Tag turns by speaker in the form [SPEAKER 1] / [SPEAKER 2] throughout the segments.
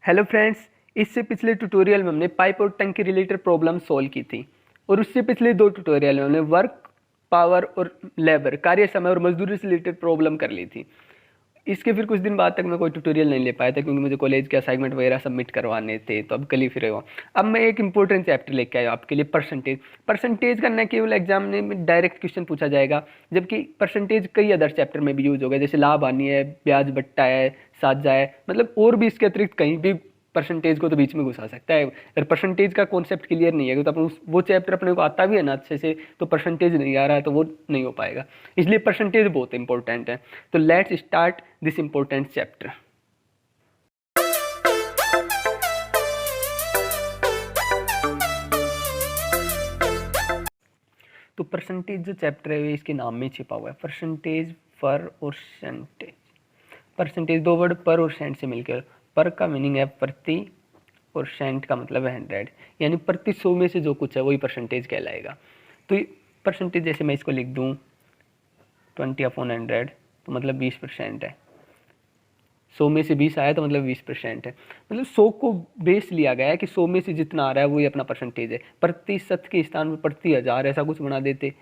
[SPEAKER 1] Hello friends, इससे पिछले tutorial में हमने पाइप और टंकी रिलेटेड प्रॉब्लम सॉल्व की थी और उससे पिछले दो ट्यूटोरियल में हमने वर्क, पावर और लेबर, कार्य समय और मजदूरी से रिलेटेड प्रॉब्लम कर ली थी। इसके फिर कुछ दिन बाद तक मैं कोई ट्यूटोरियल नहीं ले पाया था क्योंकि मुझे कॉलेज के असाइनमेंट वगैरह सबमिट करवाने थे, तो अब कल ही फिर हुआ। अब मैं एक इंपॉर्टेंट चैप्टर लेके आया आपके लिए, परसेंटेज। परसेंटेज का न केवल एग्जाम में डायरेक्ट क्वेश्चन पूछा जाएगा, जबकि परसेंटेज कई अदर चैप्टर में भी यूज होगा, जैसे लाभ हानि है, ब्याज बट्टा है, साझा है, मतलब और भी इसके अतिरिक्त कहीं भी परसेंटेज को तो बीच में घुसा सकता है। अगर परसेंटेज का कॉन्सेप्ट क्लियर नहीं है तो अपन वो चैप्टर अपने को आता भी है ना अच्छे से, तो परसेंटेज नहीं आ रहा है तो वो नहीं हो पाएगा। इसलिए परसेंटेज बहुत इंपॉर्टेंट है। तो let's start this important chapter. तो परसेंटेज जो चैप्टर है इसके नाम में छिपा हुआ है, परसेंटेज, पर और सेंटेज। परसेंटेज दो वर्ड पर और सेंट से मिलकर, पर का मीनिंग है प्रति और सेंट का मतलब है 100, यानी प्रति 100 में से जो कुछ है वही परसेंटेज कहलाएगा। तो परसेंटेज जैसे मैं इसको लिख दूं 20/100 तो मतलब 20% है। 100 में से 20 आया तो मतलब 20% है। मतलब 100 को बेस लिया गया है कि 100 में से जितना आ रहा है वही अपना परसेंटेज है। प्रतिशत के स्थान में प्रति हजार ऐसा कुछ बना देते,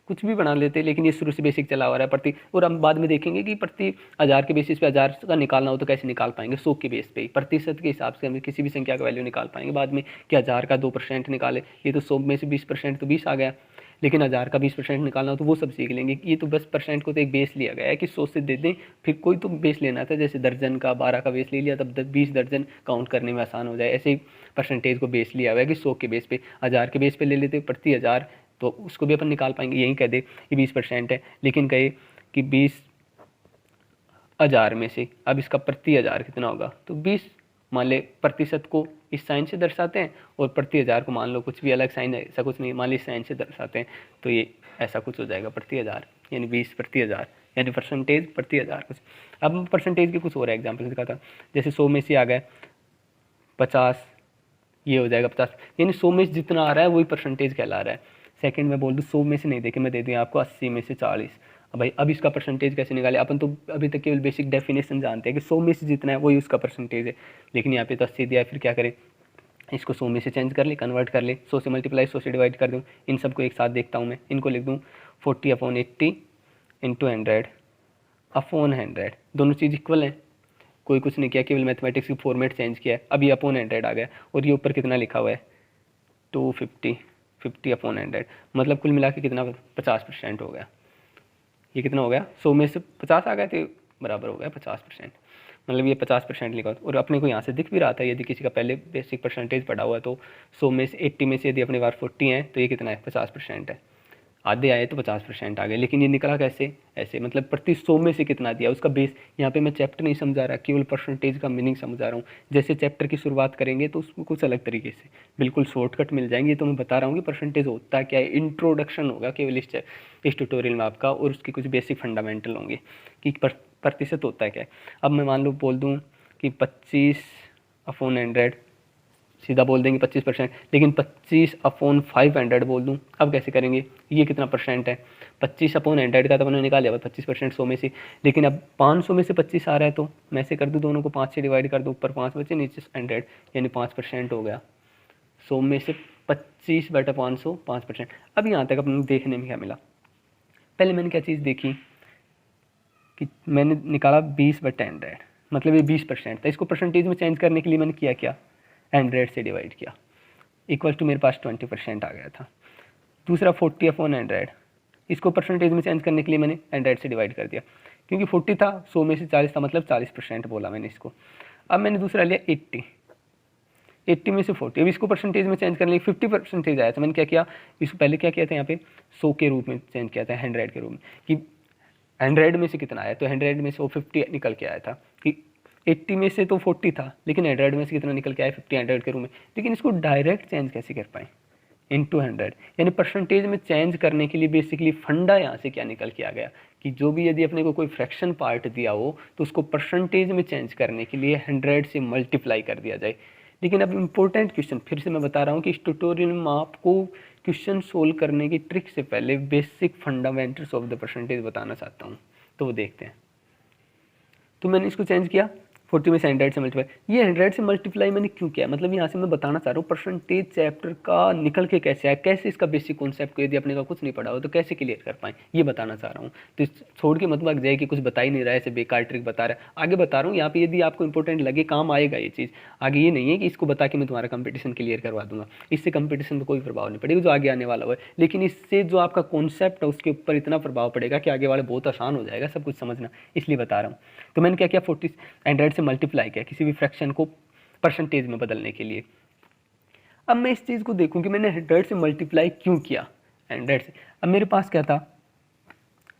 [SPEAKER 1] कुछ भी बना लेते, लेकिन ये शुरू से बेसिक चला हुआ है प्रति। और हम बाद में देखेंगे कि प्रति हजार के बेसिस पे हजार का निकालना हो तो कैसे निकाल पाएंगे, 100 के बेस पे ही। प्रतिशत के हिसाब से हम किसी भी संख्या का वैल्यू निकाल पाएंगे बाद में कि हजार का 2% निकाले, ये तो 100 में से 20% तो 20 आ गया, लेकिन हजार का 20% निकालना हो तो वो सब सीख लेंगे। ये तो बस परसेंट को तो एक बेस लिया गया है कि 100 से दे दें, फिर कोई तो बेस लेना था, जैसे दर्जन का 12 का बेस ले लिया तब 20 दर्जन काउंट करने में आसान हो जाए। ऐसे ही परसेंटेज को बेस लिया हुआ है कि 100 के बेस पे, हजार के बेस पे ले लेते प्रति हजार, तो उसको भी अपन निकाल पाएंगे। यही कह दे कि 20% है, लेकिन कहे कि 20,000 में से, अब इसका प्रति हजार कितना होगा, तो 20 मान ले। प्रतिशत को इस साइन से दर्शाते हैं और प्रति हजार को मान लो कुछ भी अलग साइन है, ऐसा कुछ नहीं, मान लो इस साइन से दर्शाते हैं, तो ये ऐसा कुछ हो जाएगा प्रति हजार, यानी 20/1000, यानी परसेंटेज प्रति हजार कुछ। अब परसेंटेज के कुछ और एग्जाम्पल दिखाता, जैसे 100 में से आ गए 50, ये हो जाएगा 50, यानी 100 में से जितना आ रहा है वही परसेंटेज कहला रहा है। सेकंड में बोल दूँ 100 में से नहीं देखे, मैं दे दूँ आपको 80 में से 40। अब भाई अब इसका परसेंटेज कैसे निकाले, अपन तो अभी तक केवल बेसिक डेफिनेशन जानते हैं कि 100 में से जितना है वही उसका परसेंटेज है, लेकिन यहाँ पे तो 80 दिया है, फिर क्या करें, इसको 100 में से चेंज कर ले, कन्वर्ट कर ले, 100 से मल्टीप्लाई 100 से डिवाइड कर दूँ। इन सबको एक साथ देखता हूँ मैं, इनको लिख दूँ 40/80 इंटू 100/100, दोनों चीज़ इक्वल है, कोई कुछ नहीं किया, केवल मैथमेटिक्स की फॉर्मेट चेंज किया है। अब ये /100 आ गया और ये ऊपर कितना लिखा हुआ है 250, 50/100, मतलब कुल मिला के कितना 50% हो गया। ये कितना हो गया, 100 में से 50 आ गया तो बराबर हो गया 50%, मतलब ये 50% लिखा। और अपने को यहाँ से दिख भी रहा था, यदि किसी का पहले बेसिक परसेंटेज पड़ा हुआ है तो 100 में से 80 में से यदि अपने पास 40 है तो ये कितना है 50% है। आधे आए तो 50% आ गए, लेकिन ये निकला कैसे, ऐसे, मतलब प्रति 100 में से कितना दिया उसका बेस। यहाँ पे मैं चैप्टर नहीं समझा रहा, केवल परसेंटेज का मीनिंग समझा रहा हूँ। जैसे चैप्टर की शुरुआत करेंगे तो उसमें कुछ अलग तरीके से बिल्कुल शॉर्टकट मिल जाएंगे, तो मैं बता रहा हूँ कि परसेंटेज होता क्या है। इंट्रोडक्शन होगा केवल इस ट्यूटोरियल में आपका, और उसके कुछ बेसिक फंडामेंटल होंगे कि प्रतिशत होता है क्या है। अब मैं मान लो बोल दूँ कि 25/100, सीधा बोल देंगे 25%, लेकिन 25/500 बोल दूँ, अब कैसे करेंगे, ये कितना परसेंट है, 25/100 का तो मैंने निकाल लिया 25% 100 में से, लेकिन अब 500 में से 25 आ रहा है तो मैं ऐसे कर दूँ, दोनों को 5 से डिवाइड कर दूँ, ऊपर 5 बचे नीचे 100, यानी 5% हो गया। 100 में से 25/500 5%। अब यहाँ तक अपने देखने में क्या मिला, पहले मैंने क्या चीज़ देखी कि मैंने निकाला 20/100, मतलब ये 20% था। इसको परसेंटेज में चेंज करने के लिए मैंने किया क्या, 100 से डिवाइड किया, इक्वल टू मेरे पास 20% आ गया था। दूसरा 40/100, इसको परसेंटेज में चेंज करने के लिए मैंने 100 से डिवाइड कर दिया, क्योंकि 40 था, 100 में से 40 था, मतलब 40% बोला मैंने इसको। अब मैंने दूसरा लिया 80 में से 40, अब इसको परसेंटेज में चेंज करने के लिए 50% आया था। मैंने क्या किया, इसको पहले क्या किया था, यहाँ पे 100 के रूप में चेंज किया था 100 के रूप में, कि 100 में से कितना आया, तो 100 में से वो 50 निकल के आया था, कि 80 में से तो 40 था, लेकिन 100 में से कितना निकल के आया 50 100 के रूप में। लेकिन इसको डायरेक्ट चेंज कैसे कर पाए, इंटू 100, यानी परसेंटेज में चेंज करने के लिए बेसिकली फंडा यहाँ से क्या निकल के आ गया कि जो भी यदि अपने को कोई फ्रैक्शन पार्ट दिया हो तो उसको परसेंटेज में चेंज करने के लिए 100 से मल्टीप्लाई कर दिया जाए। लेकिन अब इम्पोर्टेंट क्वेश्चन फिर से मैं बता रहा हूँ कि इस ट्यूटोरियल में आपको क्वेश्चन सोल्व करने की ट्रिक से पहले basic fundamentals of the percentage बताना चाहता हूँ, तो वो देखते हैं। तो मैंने इसको चेंज किया 40 में से 100 से मल्टीप्लाई, ये 100 से मल्टीप्लाई मैंने क्यों किया, मतलब यहाँ से मैं बताना चाह रहा हूँ परसेंटेज चैप्टर का निकल के कैसे आया, कैसे इसका बेसिक कॉन्सेप्ट को यदि अपने का कुछ नहीं पढ़ा हो तो कैसे क्लियर कर पाएँ, ये बताना चाह रहा हूँ। तो छोड़ के मत भाग जाए कि कुछ बता ही नहीं रहा है, ऐसे बेकार ट्रिक बता रहा है, आगे बता रहा हूँ यहाँ पे, यदि आपको इंपॉर्टेंट लगे काम आएगा ये चीज़। आगे ये नहीं है कि इसको बता के मैं तुम्हारा कंपटीशन क्लियर करवा दूंगा, इससे कंपटीशन पर कोई प्रभाव नहीं पड़ेगा जो आगे आने वाला हो, लेकिन इससे जो आपका कॉन्सेप्ट है उसके ऊपर इतना प्रभाव पड़ेगा कि आगे वाले बहुत आसान हो जाएगा सब कुछ समझना, इसलिए बता रहा हूँ। तो मैंने क्या किया, 100 से मल्टीप्लाई किया किसी भी फ्रैक्शन को परसेंटेज में बदलने के लिए। अब मैं इस चीज़ को देखूं कि मैंने 100 से मल्टीप्लाई क्यों किया 100 से। अब मेरे पास क्या था,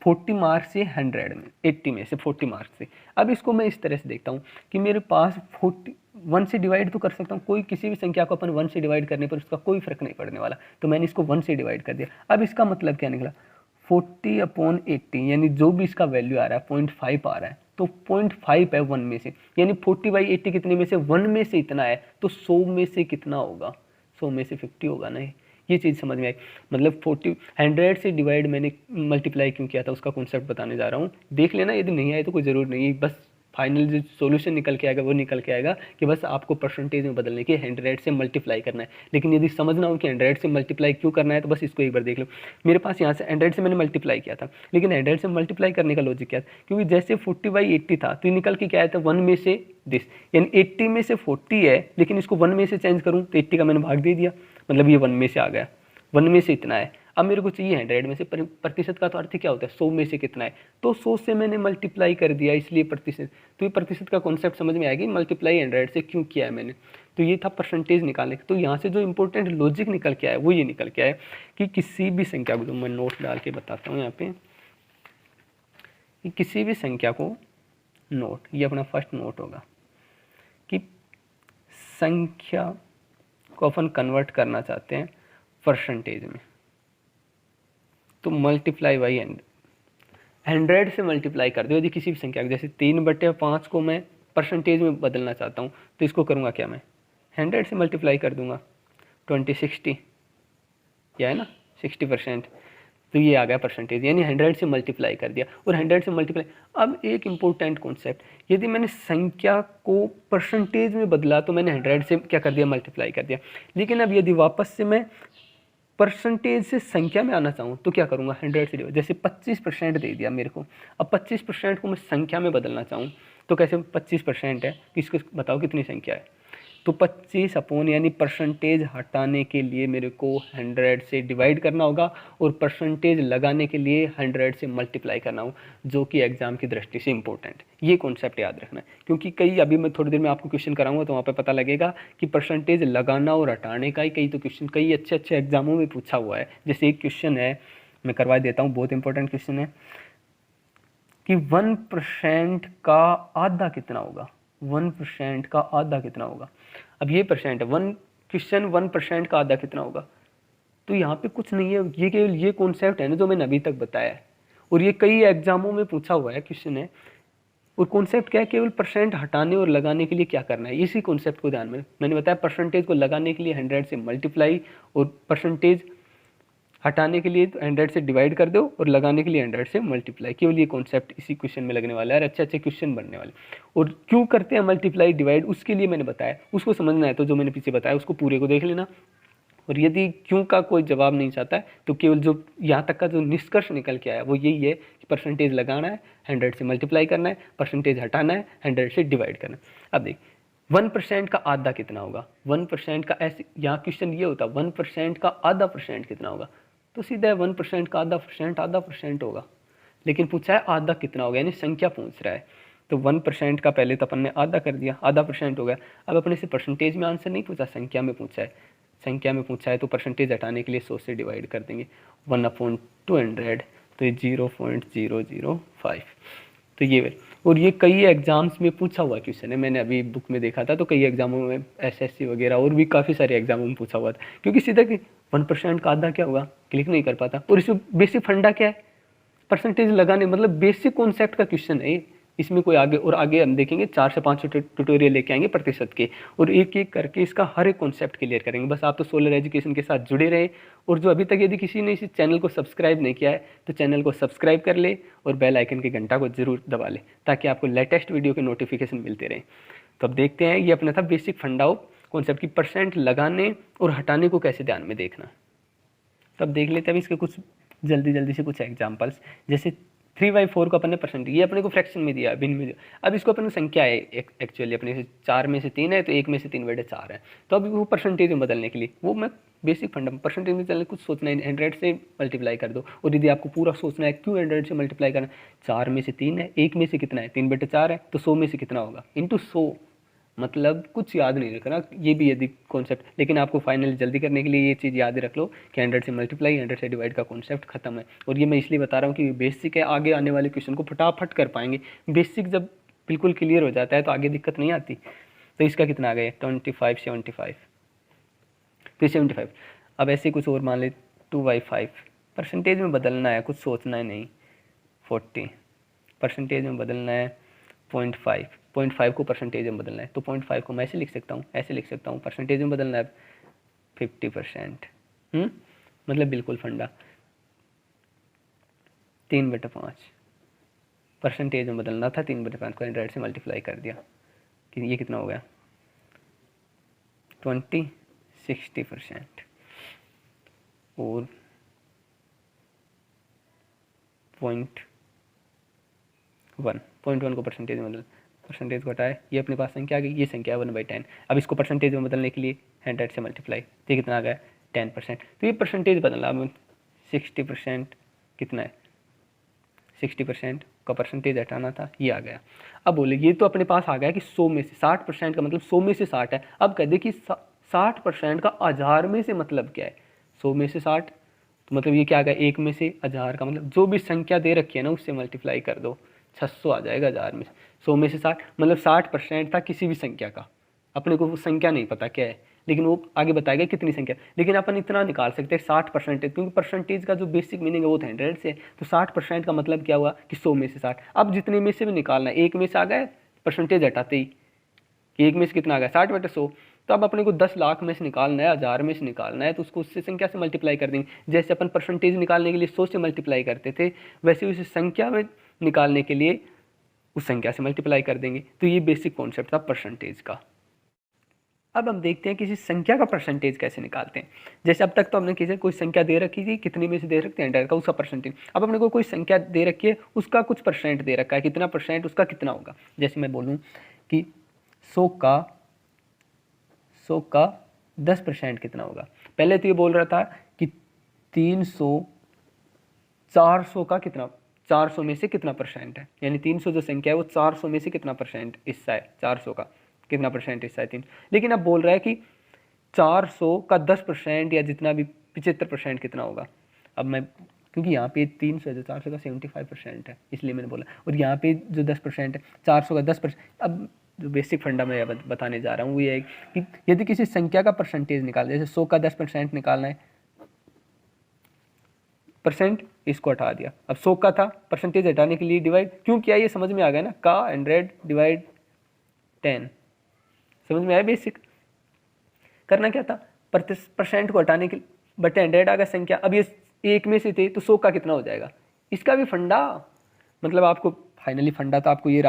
[SPEAKER 1] 40 मार्क्स से 100 में, 80 में से 40 मार्क्स से। अब इसको मैं इस तरह से देखता हूँ कि मेरे पास 1 से डिवाइड तो कर सकता हूँ, कोई किसी भी संख्या को अपन 1 से डिवाइड करने पर उसका कोई फर्क नहीं पड़ने वाला, तो मैंने इसको 1 से डिवाइड कर दिया। अब इसका मतलब क्या निकला, 40/80 यानी जो भी इसका वैल्यू आ रहा है 0.5 आ रहा है, तो 0.5 है 1 में से, यानी 40/80 कितने में से, 1 में से इतना है, तो 100 में से कितना होगा, 100 में से 50 होगा ना। ये चीज़ समझ में आई, मतलब 100 से डिवाइड मैंने मल्टीप्लाई क्यों किया था उसका कॉन्सेप्ट बताने जा रहा हूँ, देख लेना, यदि नहीं आए तो कोई ज़रूर नहीं है, बस फाइनल जो सॉल्यूशन निकल के आएगा वो निकल के आएगा कि बस आपको परसेंटेज में बदलने की 100 से मल्टीप्लाई करना है। लेकिन यदि समझना हो कि 100 से मल्टीप्लाई क्यों करना है तो बस इसको एक बार देख लो। मेरे पास यहाँ से 100 से मैंने मल्टीप्लाई किया था, लेकिन 100 से मल्टीप्लाई करने का लॉजिक क्या था, क्योंकि जैसे 40/80 था तो निकल के क्या आया था 1 में से दिस, यानी 80 में से 40 है, लेकिन इसको 1 में से चेंज करूँ तो 80 का मैंने भाग दे दिया, मतलब ये 1 में से आ गया, 1 में से इतना है। अब मेरे को चाहिए 100 में से, प्रतिशत का तो अर्थ क्या होता है 100 में से कितना है, तो 100 से मैंने मल्टीप्लाई कर दिया, इसलिए प्रतिशत। तो ये प्रतिशत का कॉन्सेप्ट समझ में आएगी, मल्टीप्लाई 100 से क्यों किया है मैंने, तो ये था परसेंटेज निकालने का। तो यहाँ से जो इंपॉर्टेंट लॉजिक निकल के आया वो ये निकल के आया कि किसी भी संख्या को, जो मैं नोट डाल के बताता हूँ यहाँ पे, कि किसी भी संख्या को नोट, ये अपना फर्स्ट नोट होगा कि संख्या को अपन कन्वर्ट करना चाहते हैं परसेंटेज में, तो मल्टीप्लाई बाई 100 से मल्टीप्लाई कर दो। यदि किसी भी संख्या जैसे 3/5 को मैं परसेंटेज में बदलना चाहता हूँ तो इसको करूँगा क्या, मैं 100 से मल्टीप्लाई कर दूंगा, 20/60 यह है ना 60%, तो ये आ गया परसेंटेज, यानी 100 से मल्टीप्लाई कर दिया। और 100 से मल्टीप्लाई, अब एक इम्पोर्टेंट कॉन्सेप्ट, यदि मैंने संख्या को परसेंटेज में बदला तो मैंने 100 से क्या कर दिया, मल्टीप्लाई कर दिया। लेकिन अब यदि वापस से मैं परसेंटेज से संख्या में आना चाहूँ तो क्या करूँगा, 100 से डिवाइड, जैसे 25% दे दिया मेरे को, अब 25% को मैं संख्या में बदलना चाहूँ तो कैसे, 25% है, इसको बताओ कितनी संख्या है, तो 25 अपॉन, यानी परसेंटेज हटाने के लिए मेरे को 100 से डिवाइड करना होगा और परसेंटेज लगाने के लिए 100 से मल्टीप्लाई करना होगा, जो कि एग्जाम की दृष्टि से इंपॉर्टेंट। ये कॉन्सेप्ट याद रखना है, क्योंकि कई, अभी मैं थोड़ी देर में आपको क्वेश्चन कराऊंगा तो वहाँ पे पता लगेगा कि परसेंटेज लगाना और हटाने का ही कई तो क्वेश्चन कई अच्छे अच्छे एग्जामों में पूछा हुआ है। जैसे एक क्वेश्चन है, मैं करवा देता हूँ, बहुत इंपॉर्टेंट क्वेश्चन है कि 1% का आधा कितना होगा, 1% का आधा कितना होगा। अब ये परसेंट है, 1% का आधा कितना होगा, तो यहाँ पे कुछ नहीं है, ये केवल ये कॉन्सेप्ट है ना जो मैंने अभी तक बताया है, और ये कई एग्जामों में पूछा हुआ है क्वेश्चन है। और कॉन्सेप्ट क्या है, केवल परसेंट हटाने और लगाने के लिए क्या करना है, इसी कॉन्सेप्ट को ध्यान में मैंने बताया। परसेंटेज को लगाने के लिए 100 से मल्टीप्लाई, और परसेंटेज हटाने के लिए 100 से डिवाइड कर दो, और लगाने के लिए 100 से मल्टीप्लाई। केवल ये कॉन्सेप्ट इसी क्वेश्चन में लगने वाला है, अच्छे अच्छे क्वेश्चन बनने वाले। और क्यों करते हैं मल्टीप्लाई डिवाइड, उसके लिए मैंने बताया, उसको समझना है तो जो मैंने पीछे बताया उसको पूरे को देख लेना। और यदि क्यों का कोई जवाब नहीं चाहता है तो केवल जो यहाँ तक का जो निष्कर्ष निकल के आया वो यही है कि परसेंटेज लगाना है, 100 से मल्टीप्लाई करना है, परसेंटेज हटाना है, 100 से डिवाइड करना है। अब देख 1% का आधा कितना होगा, 1% का, ऐसे यहाँ क्वेश्चन ये होता 1% का आधा परसेंट कितना होगा, तो सीधा है 1% का आधा परसेंट होगा। लेकिन पूछा है आधा कितना होगा, यानी संख्या पूछ रहा है, तो 1% का पहले तो अपन ने आधा कर दिया, आधा परसेंट हो गया। अब अपने से परसेंटेज में आंसर नहीं पूछा, संख्या में पूछा है, संख्या में पूछा है तो परसेंटेज हटाने के लिए 100 से डिवाइड कर देंगे, 1/200, तो ये 0.005। तो ये, और ये कई एग्जाम्स में पूछा हुआ क्वेश्चन है, मैंने अभी बुक में देखा था, तो कई एग्जामों में एसएससी वगैरह और भी काफ़ी सारे एग्जामों में पूछा हुआ था। क्योंकि सीधा कि 1% का आधा क्या होगा, क्लिक नहीं कर पाता। और इसमें बेसिक फंडा क्या है, परसेंटेज लगाने, मतलब बेसिक कॉन्सेप्ट का क्वेश्चन है ये, इसमें कोई आगे हम देखेंगे 4 से 5 ट्यूटोरियल लेके आएंगे प्रतिशत के, और एक एक करके इसका हर एक कॉन्सेप्ट क्लियर करेंगे। बस आप तो सोलर एजुकेशन के साथ जुड़े रहे, और जो अभी तक यदि किसी ने इस चैनल को सब्सक्राइब नहीं किया है तो चैनल को सब्सक्राइब कर ले और बेल आइकन के घंटा को जरूर दबा ले, ताकि आपको लेटेस्ट वीडियो के नोटिफिकेशन मिलते रहें। तो अब देखते हैं, ये अपना था बेसिक फंडा ऑफ कॉन्सेप्ट की परसेंट लगाने और हटाने को कैसे ध्यान में देखना। तब देख लेते हैं इसके कुछ जल्दी से कुछ एग्जांपल्स। जैसे 3/4 को अपन ने परसेंट, ये अपने को फ्रैक्शन में दिया, भिन्न में दिया। अब इसको अपन संख्या है एक्चुअली अपने से 4 में से 3 है, तो 1 में से 3/4 है। तो अब वो परसेंटेज में बदलने के लिए वो मैं बेसिक फंडा परसेंटेज में चलने कुछ सोचना है, 100 से मल्टीप्लाई कर दो। और यदि आपको पूरा सोचना है क्यों 100 से मल्टीप्लाई करना, 4 में से 3 है, 1 में से कितना है 3/4 है, तो 100 में से कितना होगा इंटू 100, मतलब कुछ याद नहीं रखना, ये भी यदि कॉन्सेप्ट, लेकिन आपको फाइनल जल्दी करने के लिए ये चीज़ याद रख लो कि 100 से मल्टीप्लाई 100 से डिवाइड का कॉन्सेप्ट खत्म है। और ये मैं इसलिए बता रहा हूँ कि बेसिक है, आगे आने वाले क्वेश्चन को फटाफट कर पाएंगे। बेसिक जब बिल्कुल क्लियर हो जाता है तो आगे दिक्कत नहीं आती। तो इसका कितना आ गया 25 75, तो 75। अब ऐसे कुछ और मान ले 2/5, परसेंटेज में बदलना है, कुछ सोचना है नहीं। 40 परसेंटेज में बदलना है 0.5 को परसेंटेज में बदलना है, तो 0.5 को मैं ऐसे लिख सकता हूँ, ऐसे लिख सकता हूँ। परसेंटेज में बदलना है 50%, मतलब बिल्कुल फंडा। 3/5 परसेंटेज में बदलना था, 3/5 को 100 से मल्टीप्लाई कर दिया कि ये कितना हो गया 60%। और 0.1 को परसेंटेज में बदल, परसेंटेज को हटाए, ये अपने पास संख्या आ गई, ये संख्या 1/10। अब इसको परसेंटेज में बदलने के लिए 100 से मल्टीप्लाई, तो कितना आ गया 10%। तो ये परसेंटेज बदला। अब 60% कितना है, 60% का परसेंटेज हटाना था, ये आ गया। अब बोले ये तो अपने पास आ गया कि 100 में से 60% का मतलब 100 में से 60 है। अब कह दे कि 60% का 1000 में से मतलब क्या है, 100 में से 60, तो मतलब ये क्या आ गया 1 में से 1000 का मतलब जो भी संख्या दे रखी है ना उससे मल्टीप्लाई कर दो, 600 आ जाएगा 1000 में से। 100 में से 60 मतलब 60% था किसी भी संख्या का। अपने को वो संख्या नहीं पता क्या है, लेकिन वो आगे बताएगा कितनी संख्या, लेकिन अपन इतना निकाल सकते हैं 60%, क्योंकि परसेंटेज का जो बेसिक मीनिंग है वो 100 से, तो 60% का मतलब क्या हुआ कि 100 में से 60। अब जितने में से भी निकालना है, 1 में से आ गए परसेंटेज हटाते ही, 1 में से कितना आ गया 60/100। तो अब अपने को 10 लाख में से निकालना है, 1000 में से निकालना है, तो उसको उससे संख्या से मल्टीप्लाई कर देंगे। जैसे अपन परसेंटेज निकालने के लिए 100 से मल्टीप्लाई करते थे, वैसे उस संख्या में निकालने के लिए उस संख्या से मल्टीप्लाई कर देंगे। तो ये बेसिक कॉन्सेप्ट था परसेंटेज का। अब हम देखते हैं किसी संख्या का परसेंटेज कैसे निकालते हैं। जैसे अब तक तो हमने किसी कोई संख्या दे रखी थी, कितनी में से दे रखते हैं 100 का, उसका परसेंटेज। अब अपने को कोई संख्या दे रखी है, उसका कुछ परसेंट दे रखा है, कितना परसेंट उसका कितना होगा। जैसे मैं बोलूँ कि 100 का 10% कितना होगा। पहले तो ये बोल रहा था कि 400 का कितना, 400 में से कितना परसेंट है, यानी 300 जो संख्या है वो 400 में से कितना परसेंट हिस्सा है, 400 का कितना परसेंट हिस्सा है 3। लेकिन अब बोल रहा है कि 400 का 10% या जितना भी 75% कितना होगा। अब मैं क्योंकि यहाँ पे 300 है, जो 400 का 75% है, इसलिए मैंने बोला। और यहाँ पे जो 10% है, 400 का 10%। अब जो बेसिक फंडा मैं बताने जा रहा हूँ वो ये है कि यदि किसी संख्या का परसेंटेज निकाल, जैसे 100 का 10% निकालना है, परसेंट इसको हटा दिया। अब 100 का था, परसेंटेज हटाने के लिए डिवाइड क्यों किया, ये समझ में आ गया ना, का 100 डिवाइड 10, समझ में आया। बेसिक करना क्या था, परसेंट को हटाने के बटे 100 आ गया संख्या। अब ये 1 में से थे तो 100 का कितना हो जाएगा, इसका भी फंडा, मतलब आपको फाइनली फंडा तो आपको ये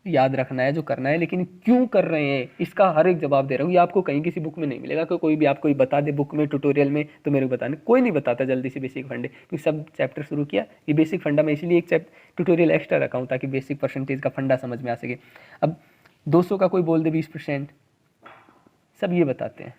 [SPEAKER 1] याद रखना है जो करना है, लेकिन क्यों कर रहे हैं इसका हर एक जवाब दे रहा हूँ। ये आपको कहीं किसी बुक में नहीं मिलेगा, कोई भी आपको बता दे बुक में ट्यूटोरियल में, तो मेरे को बताने कोई नहीं बताता जल्दी से बेसिक फंडे, क्योंकि सब चैप्टर शुरू किया। ये बेसिक फंडा में इसीलिए एक ट्यूटोरियल एक्स्ट्रा रखा हूँ ताकि बेसिक परसेंटेज का फंडा समझ में आ सके। अब 200 का कोई बोल दे 20%, सब ये बताते हैं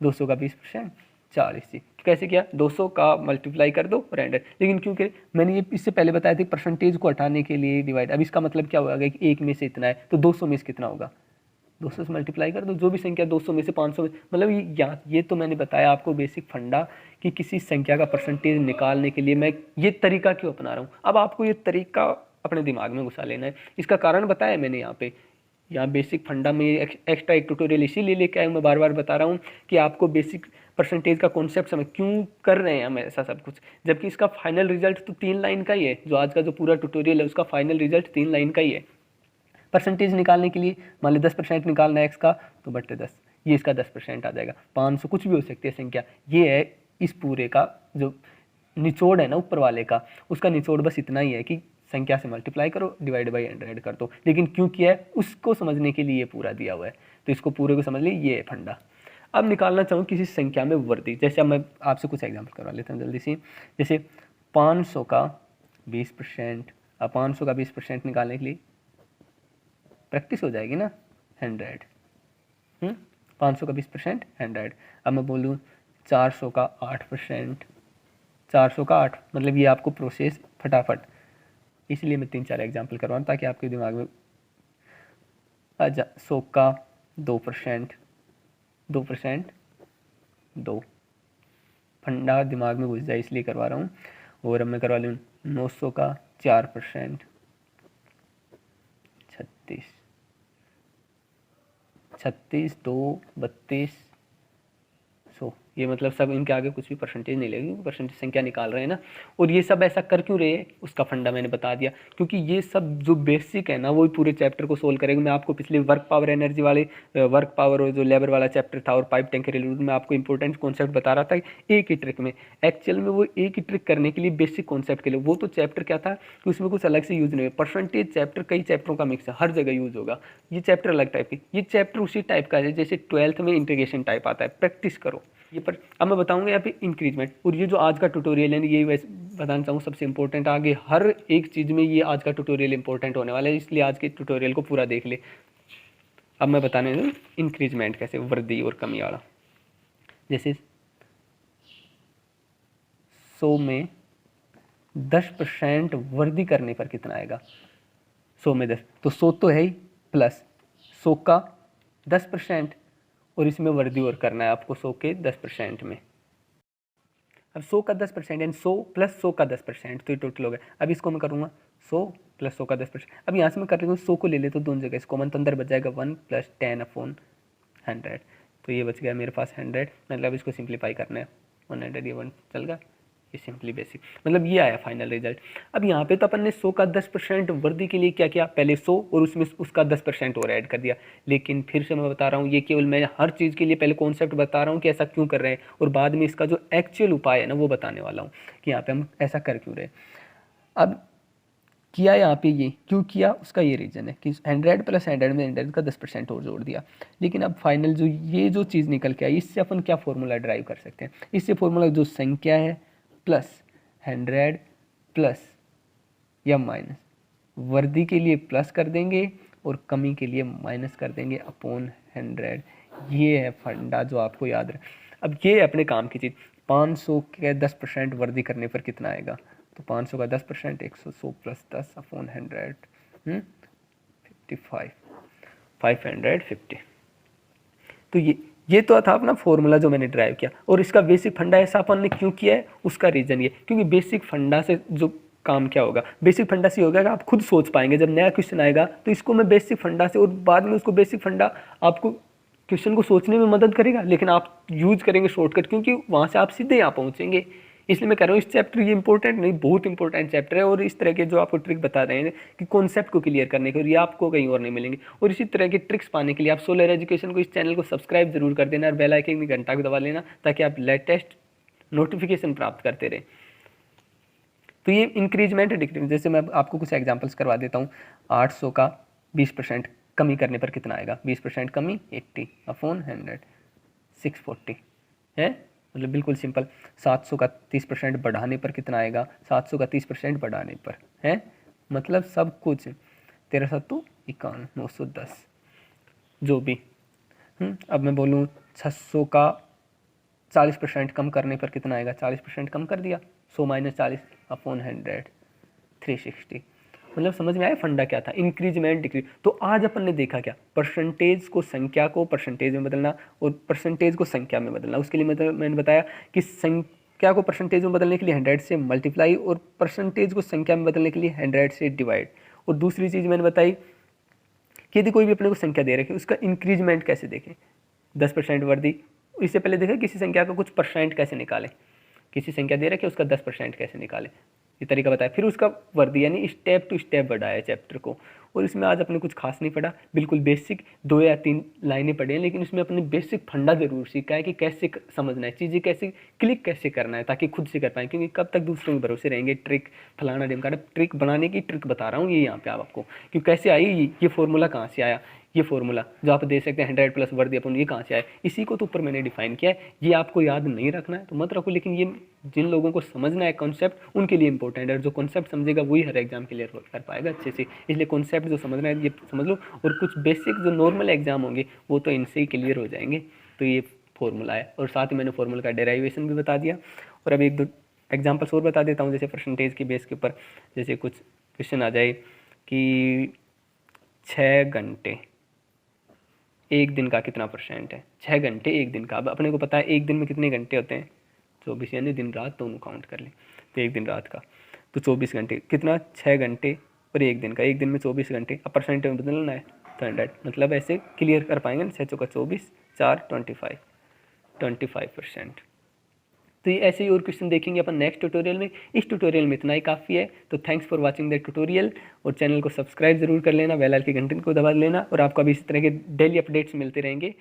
[SPEAKER 1] 200 का 20% 40 थी। कैसे किया, 200 का मल्टीप्लाई कर दो और 100, लेकिन क्योंकि मैंने ये इससे पहले बताया था परसेंटेज को हटाने के लिए डिवाइड। अब इसका मतलब क्या होगा कि 1 में से इतना है तो 200 में से कितना होगा, 200 से मल्टीप्लाई कर दो, जो भी संख्या 200 में से 500 में, मतलब ये तो मैंने बताया आपको बेसिक फंडा कि किसी संख्या का परसेंटेज निकालने के लिए मैं ये तरीका क्यों अपना रहा हूँ। अब आपको ये तरीका अपने दिमाग में घुसा लेना है। इसका कारण बताया मैंने यहाँ बेसिक फंडा में एक्स्ट्रा एक ट्यूटोरियल इसीलिए लेके आया हूँ। मैं बार बार बता रहा हूँ कि आपको बेसिक परसेंटेज का कॉन्सेप्ट समझ, क्यों कर रहे हैं हम ऐसा सब कुछ, जबकि इसका फाइनल रिजल्ट तो 3 लाइन का ही है। जो आज का जो पूरा ट्यूटोरियल है उसका फाइनल रिजल्ट 3 लाइन का ही है। परसेंटेज निकालने के लिए मान ली 10% निकालना है एक्स का, तो बटे 10, ये इसका 10% आ जाएगा। 500 कुछ भी हो सकती है संख्या, ये है इस पूरे का जो निचोड़ है ना ऊपर वाले का, उसका निचोड़ बस इतना ही है कि संख्या से मल्टीप्लाई करो, डिवाइड बाई 100 कर दो। लेकिन क्यों किया है उसको समझने के लिए ये पूरा दिया हुआ है, तो इसको पूरे को समझ लीजिए, ये है फंडा। अब निकालना चाहूँ किसी संख्या में वर्दी, जैसे अब मैं आपसे कुछ एग्जाम्पल करवा लेता हूँ जल्दी से। जैसे 500 का 20%, अब 500 का 20% निकालने के लिए प्रैक्टिस हो जाएगी ना, 100। 500 का 20% 100। अब मैं बोलूँ 400 का 8%, 400 का 8, मतलब ये आपको प्रोसेस फटाफट, इसलिए मैं 3-4 एग्जाम्पल करवाऊँ ताकि आपके दिमाग में आ जा। 100 का 2%, 2 फंडा दिमाग में घुस जाए इसलिए करवा रहा हूँ। और अब मैं करवा लूँ 900 का 4%, 36, 2, 32, 100। ये मतलब सब इनके आगे कुछ भी परसेंटेज नहीं लगेगी, परसेंटेज संख्या निकाल रहे हैं ना। और ये सब ऐसा कर क्यों रहे हैं उसका फंडा मैंने बता दिया, क्योंकि ये सब जो बेसिक है ना वो पूरे चैप्टर को सोल्व करेगा। मैं आपको पिछले वर्क पावर एनर्जी वाले, वर्क पावर और जो लेबर वाला चैप्टर था और पाइप टैंक के रिलेटेड में आपको इंपॉर्टेंट कॉन्सेप्ट बता रहा था एक ही ट्रिक में। एक्चुअल में वो एक ही ट्रिक करने के लिए बेसिक कॉन्सेप्ट के लिए, वो तो चैप्टर क्या था कि उसमें कुछ अलग से यूज नहीं है। परसेंटेज चैप्टर कई चैप्टरों का मिक्स है, हर जगह यूज होगा। ये चैप्टर अलग टाइप की, ये चैप्टर उसी टाइप का है जैसे 12th में इंटीग्रेशन टाइप आता है। प्रैक्टिस करो ये पर। अब मैं बताऊंगा यहाँ पे इंक्रीजमेंट, और ये जो आज का ट्यूटोरियल है ये वैसे बताना चाहूँ सबसे इंपॉर्टेंट, आगे हर एक चीज़ में ये आज का ट्यूटोरियल इंपॉर्टेंट होने वाला है, इसलिए आज के ट्यूटोरियल को पूरा देख ले। अब मैं बताने दूँ इंक्रीजमेंट कैसे, वृद्धि और कमी वाला। जैसे 100 में 10% वृद्धि करने पर कितना आएगा, 100 में 10, तो 100 तो है ही, प्लस 100 का 10%, और इसमें वृद्धि और करना है आपको 100 के 10% में। अब 100 का 10% यानी 100 प्लस 100 का 10%, तो ये टोटल हो गया। अब इसको मैं करूँगा 100 प्लस 100 का 10%। अब यहाँ से मैं कर रही हूँ 100 को ले ले तो दोनों जगह इसको कॉमन, तो अंदर बच जाएगा 1 + 10/100, तो ये बच गया मेरे पास 100। मतलब इसको सिंप्लीफाई करना है 100, ये 1 चल गया, ये सिंपली बेसिक, मतलब ये आया फाइनल रिजल्ट। अब यहाँ पे तो अपन ने 100 का 10% वृद्धि के लिए क्या किया, पहले 100 और उसमें उसका 10% और ऐड कर दिया। लेकिन फिर से मैं बता रहा हूँ, ये केवल मैं हर चीज़ के लिए पहले कॉन्सेप्ट बता रहा हूँ कि ऐसा क्यों कर रहे हैं, और बाद में इसका जो एक्चुअल उपाय है ना वो बताने वाला हूँ कि यहाँ पे हम ऐसा कर क्यों रहे। अब किया यहाँ पे ये क्यों किया, उसका ये रीज़न है कि 100 + 100 में 100 का 10% और जोड़ दिया। लेकिन अब फाइनल जो ये जो चीज़ निकल के आई, इससे अपन क्या फॉर्मूला ड्राइव कर सकते हैं, इससे फॉर्मूला जो संख्या है प्लस 100 प्लस या माइनस, वृद्धि के लिए प्लस कर देंगे और कमी के लिए माइनस कर देंगे अपॉन 100। ये है फंडा जो आपको याद रहे। अब ये अपने काम की चीज़, 500 के 10% वृद्धि करने पर कितना आएगा, तो 500 का 10%, 100 प्लस 10 अपॉन 100, 55, 550। तो ये तो था अपना फॉर्मूला जो मैंने ड्राइव किया, और इसका बेसिक फंडा ऐसा अपन ने क्यों किया है उसका रीज़न ये, क्योंकि बेसिक फंडा से जो काम क्या होगा, बेसिक फंडा से होगा कि आप खुद सोच पाएंगे। जब नया क्वेश्चन आएगा तो इसको मैं बेसिक फंडा से, और बाद में उसको बेसिक फंडा आपको क्वेश्चन को सोचने में मदद करेगा, लेकिन आप यूज करेंगे शॉर्टकट, क्योंकि वहाँ से आप सीधे यहाँ पहुँचेंगे। इसलिए मैं कह रहा हूँ इस चैप्टर ये इंपॉर्टेंट नहीं, बहुत इंपॉर्टेंट चैप्टर है, और इस तरह के जो आपको ट्रिक बता रहे हैं कि कॉन्सेप्ट को क्लियर करने के, और ये आपको कहीं और नहीं मिलेंगे। और इसी तरह के ट्रिक्स पाने के लिए आप सोलर एजुकेशन को, इस चैनल को सब्सक्राइब जरूर कर देना और बेल आइकन की घंटा को दबा लेना, ताकि आप लेटेस्ट नोटिफिकेशन प्राप्त करते रहें। तो ये इंक्रीजमेंट डिक्रीजमेंट, जैसे मैं आपको कुछ एग्जाम्पल्स करवा देता हूँ। 800 का 20% कमी करने पर कितना आएगा, 20% कमी 80 अपॉन 100, 640 है, मतलब बिल्कुल सिंपल। 700 का 30% बढ़ाने पर कितना आएगा, 700 का 30% बढ़ाने पर है, मतलब सब कुछ 1351, 910 जो भी। अब मैं बोलूँ 600 का 40% कम करने पर कितना आएगा, 40% कम कर दिया, 100 - 40 अपॉन 100, 360। मतलब समझ में आया फंडा क्या था, इंक्रीजमेंट डिक्रीज। तो आज अपन ने देखा क्या, परसेंटेज को संख्या को परसेंटेज में बदलना और परसेंटेज को संख्या में बदलना। उसके लिए मैंने बताया कि संख्या को परसेंटेज में बदलने के लिए 100 से मल्टीप्लाई, और परसेंटेज को संख्या में बदलने के लिए 100 से डिवाइड। और दूसरी चीज़ मैंने बताई कि यदि कोई भी अपने को संख्या दे रखी है उसका इंक्रीजमेंट कैसे देखें, 10% वृद्धि इससे पहले देखा किसी संख्या का कुछ परसेंट कैसे निकालें, किसी संख्या दे रखी है उसका 10% कैसे निकालें, ये तरीका बताया। फिर उसका वर्दी यानी स्टेप टू स्टेप बढ़ाया चैप्टर को। और इसमें आज अपने कुछ खास नहीं पढ़ा, बिल्कुल बेसिक 2 या 3 लाइनें पढ़ी हैं, लेकिन इसमें अपने बेसिक फंडा जरूर सीखा है कि कैसे समझना है चीज़ें, कैसे क्लिक कैसे करना है, ताकि खुद से कर पाएँ। क्योंकि कब तक दूसरों के भरोसे रहेंगे, ट्रिक फलाना ढिमकाना, ट्रिक बनाने की ट्रिक बता रहा हूँ ये यहाँ पे आपको, कि कैसे आई, ये फॉर्मूला कहाँ से आया, ये फॉर्मूला जो आप दे सकते हैं 100 प्लस वर्दी अपन, ये कहाँ से आए, इसी को तो ऊपर मैंने डिफाइन किया है। ये आपको याद नहीं रखना है तो मत रखो, लेकिन ये जिन लोगों को समझना है कॉन्सेप्ट उनके लिए इंपॉर्टेंट है। जो कॉन्सेप्ट समझेगा वही हर एग्जाम क्लियर कर पाएगा अच्छे से। इसलिए कॉन्सेप्ट जो समझना है ये समझ लो, और कुछ बेसिक जो नॉर्मल एग्जाम होंगे वो तो इनसे ही क्लियर हो जाएंगे। तो ये फॉर्मूला है, और साथ ही मैंने फॉर्मूला का डेराइवेशन भी बता दिया। और अब 1-2 एग्जाम्पल्स और बता देता हूँ, जैसे परसेंटेज की बेस के ऊपर। जैसे कुछ क्वेश्चन आ जाए कि 6 घंटे एक दिन का कितना परसेंट है, 6 घंटे एक दिन का। अब अपने को पता है एक दिन में कितने घंटे होते हैं, 24, यानी दिन रात दोनों काउंट कर लें। तो एक दिन रात का तो 24 घंटे, कितना 6 घंटे और एक दिन का, एक दिन में 24 घंटे। अब परसेंट में बदलना है तो 100, मतलब ऐसे क्लियर कर पाएंगे। 6 चौका 24, 4 25%। तो ये ऐसे ही और क्वेश्चन देखेंगे अपन नेक्स्ट ट्यूटोरियल में। इस ट्यूटोरियल में इतना ही काफ़ी है। तो thanks for watching the tutorial, और चैनल को सब्सक्राइब जरूर कर लेना, बेल आइकन के घंटे को दबा लेना, और आपको अभी इस तरह के डेली अपडेट्स मिलते रहेंगे।